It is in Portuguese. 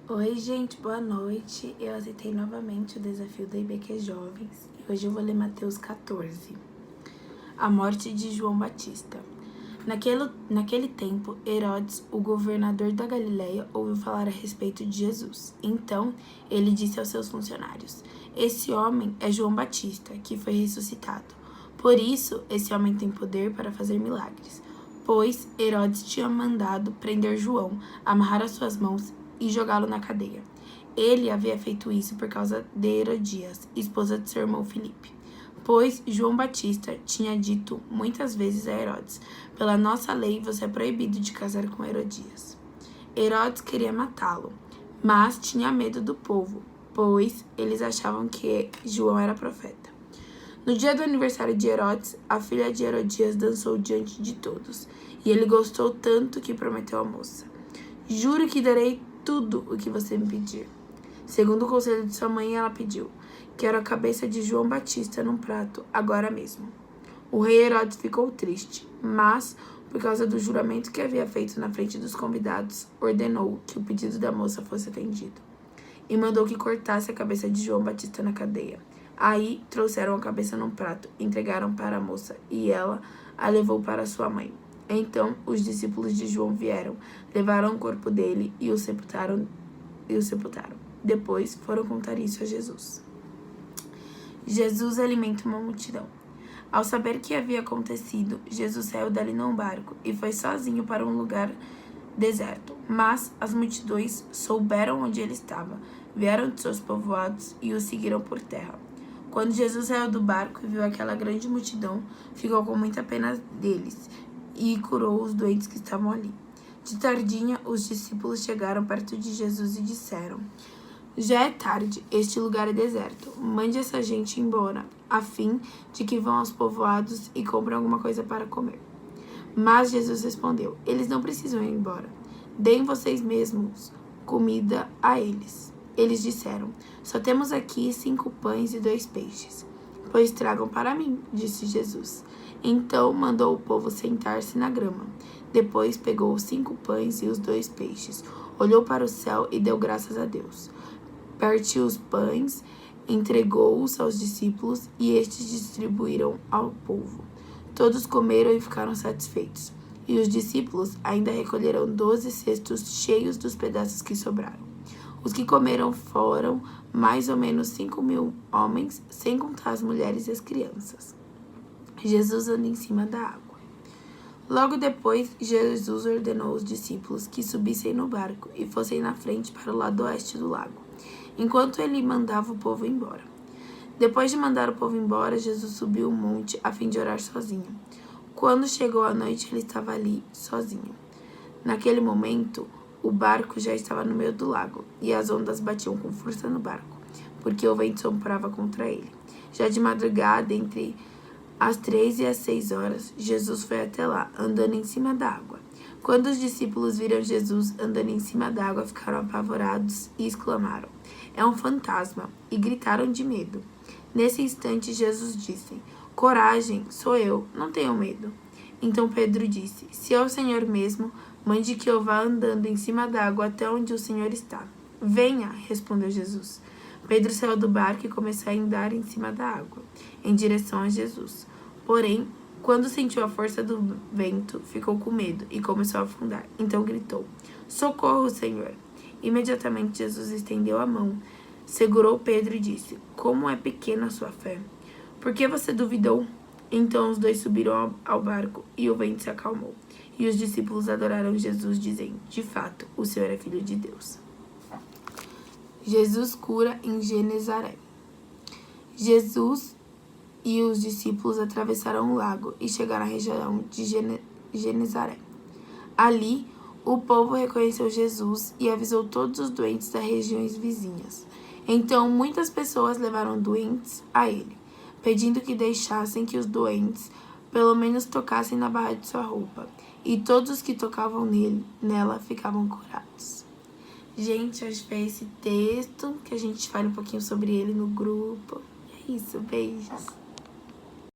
Oi, gente, boa noite. Eu aceitei novamente o desafio da IBQ Jovens e hoje eu vou ler Mateus 14. A morte de João Batista. Naquele tempo, Herodes, o governador da Galileia, ouviu falar a respeito de Jesus. Então, ele disse aos seus funcionários: Esse homem é João Batista, que foi ressuscitado. Por isso, esse homem tem poder para fazer milagres. Pois Herodes tinha mandado prender João, amarrar as suas mãos e jogá-lo na cadeia. Ele havia feito isso por causa de Herodias, esposa de seu irmão Filipe. Pois João Batista tinha dito muitas vezes a Herodes: Pela nossa lei você é proibido de casar com Herodias. Herodes queria matá-lo, mas tinha medo do povo, pois eles achavam que João era profeta. No dia do aniversário de Herodes, a filha de Herodias dançou diante de todos, e ele gostou tanto que prometeu à moça: Juro que darei tudo o que você me pedir. Segundo o conselho de sua mãe, ela pediu: Quero a cabeça de João Batista num prato, agora mesmo. O rei Herodes ficou triste, mas, por causa do juramento que havia feito na frente dos convidados, ordenou que o pedido da moça fosse atendido. E mandou que cortasse a cabeça de João Batista na cadeia. Aí trouxeram a cabeça num prato, entregaram para a moça, e ela a levou para sua mãe. Então os discípulos de João vieram, levaram o corpo dele e o sepultaram. Depois foram contar isso a Jesus. Jesus alimenta uma multidão. Ao saber o que havia acontecido, Jesus saiu dali num barco e foi sozinho para um lugar deserto. Mas as multidões souberam onde ele estava, vieram de seus povoados e o seguiram por terra. Quando Jesus saiu do barco e viu aquela grande multidão, ficou com muita pena deles e curou os doentes que estavam ali. De tardinha, os discípulos chegaram perto de Jesus e disseram: Já é tarde, este lugar é deserto. Mande essa gente embora, a fim de que vão aos povoados e comprem alguma coisa para comer. Mas Jesus respondeu: Eles não precisam ir embora. Deem vocês mesmos comida a eles. Eles disseram: Só temos aqui 5 pães e 2 peixes. Pois tragam para mim, disse Jesus. Então mandou o povo sentar-se na grama. Depois pegou os 5 pães e os 2 peixes, olhou para o céu e deu graças a Deus. Partiu os pães, entregou-os aos discípulos e estes distribuíram ao povo. Todos comeram e ficaram satisfeitos. E os discípulos ainda recolheram 12 cestos cheios dos pedaços que sobraram. Os que comeram foram mais ou menos 5.000 homens, sem contar as mulheres e as crianças. Jesus anda em cima da água. Logo depois, Jesus ordenou aos discípulos que subissem no barco e fossem na frente para o lado oeste do lago, enquanto ele mandava o povo embora. Depois de mandar o povo embora, Jesus subiu o monte a fim de orar sozinho. Quando chegou a noite, ele estava ali, sozinho. Naquele momento, o barco já estava no meio do lago, e as ondas batiam com força no barco, porque o vento soprava contra ele. Já de madrugada, entre as 3 e as 6 horas, Jesus foi até lá, andando em cima da água. Quando os discípulos viram Jesus andando em cima da água, ficaram apavorados e exclamaram: É um fantasma! E gritaram de medo. Nesse instante, Jesus disse: Coragem, sou eu, não tenham medo. Então Pedro disse: Se é o Senhor mesmo, mande que eu vá andando em cima da água até onde o Senhor está. Venha, respondeu Jesus. Pedro saiu do barco e começou a andar em cima da água, em direção a Jesus. Porém, quando sentiu a força do vento, ficou com medo e começou a afundar. Então gritou: Socorro, Senhor! Imediatamente Jesus estendeu a mão, segurou Pedro e disse: Como é pequena a sua fé! Por que você duvidou? Então os dois subiram ao barco e o vento se acalmou. E os discípulos adoraram Jesus, dizendo: De fato, o Senhor é Filho de Deus. Jesus cura em Genezaré. Jesus e os discípulos atravessaram o lago e chegaram à região de Genezaré. Ali, o povo reconheceu Jesus e avisou todos os doentes das regiões vizinhas. Então, muitas pessoas levaram doentes a ele, pedindo que deixassem que os doentes pelo menos tocassem na barra de sua roupa. E todos os que tocavam nela ficavam curados. Gente, hoje foi esse texto que a gente fala um pouquinho sobre ele no grupo. É isso, beijos.